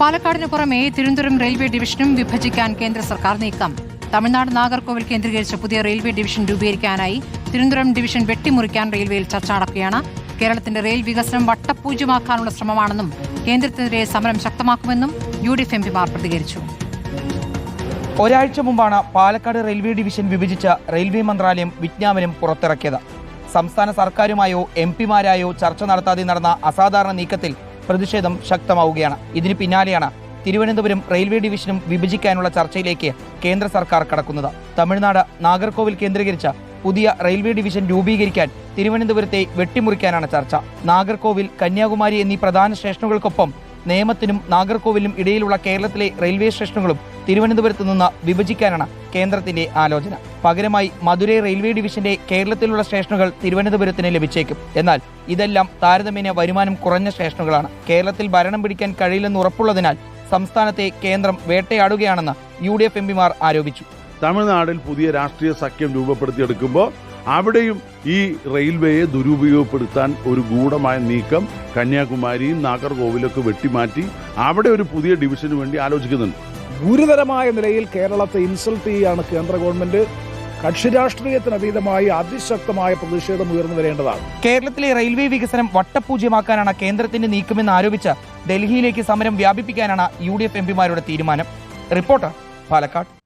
പാലക്കാടിന് പുറമെ തിരുവനന്തപുരം റെയിൽവേ ഡിവിഷനും വിഭജിക്കാൻ കേന്ദ്ര സർക്കാർ നീക്കം. തമിഴ്നാട് നാഗർകോവിൽ കേന്ദ്രീകരിച്ച് പുതിയ റെയിൽവേ ഡിവിഷൻ രൂപീകരിക്കാനായി തിരുവനന്തപുരം ഡിവിഷൻ വെട്ടിമുറിക്കാൻ റെയിൽവേയിൽ ചർച്ച നടക്കുകയാണ്. കേരളത്തിന്റെ റെയിൽ വികസനം വട്ടപൂജ്യമാക്കാനുള്ള ശ്രമമാണെന്നും കേന്ദ്രത്തിനെതിരെ സമരം ശക്തമാക്കുമെന്നും UDF MPമാർ പ്രതികരിച്ചു. ഒരാഴ്ച മുമ്പാണ് പാലക്കാട് റെയിൽവേ ഡിവിഷൻ വിഭജിച്ച റെയിൽവേ മന്ത്രാലയം വിജ്ഞാപനം പുറത്തിറക്കിയത്. സംസ്ഥാന സർക്കാരുമായോ MPമാരായോ ചർച്ച നടത്താതെ നടന്ന അസാധാരണ നീക്കത്തിൽ പ്രതിഷേധം ശക്തമാവുകയാണ്. ഇതിന് പിന്നാലെയാണ് തിരുവനന്തപുരം റെയിൽവേ ഡിവിഷനും വിഭജിക്കാനുള്ള ചർച്ചയിലേക്ക് കേന്ദ്ര സർക്കാർ കടക്കുന്നത്. തമിഴ്നാട് നാഗർകോവിൽ കേന്ദ്രീകരിച്ച പുതിയ റെയിൽവേ ഡിവിഷൻ രൂപീകരിക്കാൻ തിരുവനന്തപുരത്തെ വെട്ടിമുറിക്കാനാണ് ചർച്ച. നാഗർകോവിൽ, കന്യാകുമാരി എന്നീ പ്രധാന സ്റ്റേഷനുകൾക്കൊപ്പം നേമത്തിനും നാഗർകോവിലിനും ഇടയിലുള്ള കേരളത്തിലെ റെയിൽവേ സ്റ്റേഷനുകളും തിരുവനന്തപുരത്ത് നിന്ന് വിഭജിക്കാനാണ് കേന്ദ്രത്തിന്റെ ആലോചന. പകരമായി മധുരൈ റെയിൽവേ ഡിവിഷന്റെ കേരളത്തിലുള്ള സ്റ്റേഷനുകൾ തിരുവനന്തപുരത്തിന് ലഭിച്ചേക്കും. എന്നാൽ ഇതെല്ലാം താരതമ്യേന വരുമാനം കുറഞ്ഞ സ്റ്റേഷനുകളാണ്. കേരളത്തിൽ ഭരണം പിടിക്കാൻ കഴിയില്ലെന്ന് ഉറപ്പുള്ളതിനാൽ സംസ്ഥാനത്തെ കേന്ദ്രം വേട്ടയാടുകയാണെന്ന് UDF MPമാർ ആരോപിച്ചു. തമിഴ്നാടിൽ പുതിയ രാഷ്ട്രീയ സഖ്യം രൂപപ്പെടുത്തിയെടുക്കുമ്പോൾ അവിടെയും ഈ റെയിൽവേയെ ദുരുപയോഗപ്പെടുത്താൻ ഒരു ഗൂഢമായ നീക്കം കന്യാകുമാരിയും നാഗർകോവിലൊക്കെ വെട്ടിമാറ്റി അവിടെ ഒരു പുതിയ ഡിവിഷന് വേണ്ടി ആലോചിക്കുന്നുണ്ട്. ഗുരുതരമായ നിലയിൽ കേരളത്തെ ഇൻസൾട്ട് ചെയ്യുകയാണ് കേന്ദ്ര ഗവൺമെന്റ്. കക്ഷി രാഷ്ട്രീയത്തിനതീതമായി അതിശക്തമായ പ്രതിഷേധം ഉയർന്നു വരേണ്ടതാണ്. കേരളത്തിലെ റെയിൽവേ വികസനം വട്ടപൂജ്യമാക്കാനാണ് കേന്ദ്രത്തിന്റെ നീക്കമെന്ന് ആരോപിച്ച് ഡൽഹിയിലേക്ക് സമരം വ്യാപിപ്പിക്കാനാണ് UDF MPമാരുടെ തീരുമാനം. റിപ്പോർട്ടർ, പാലക്കാട്.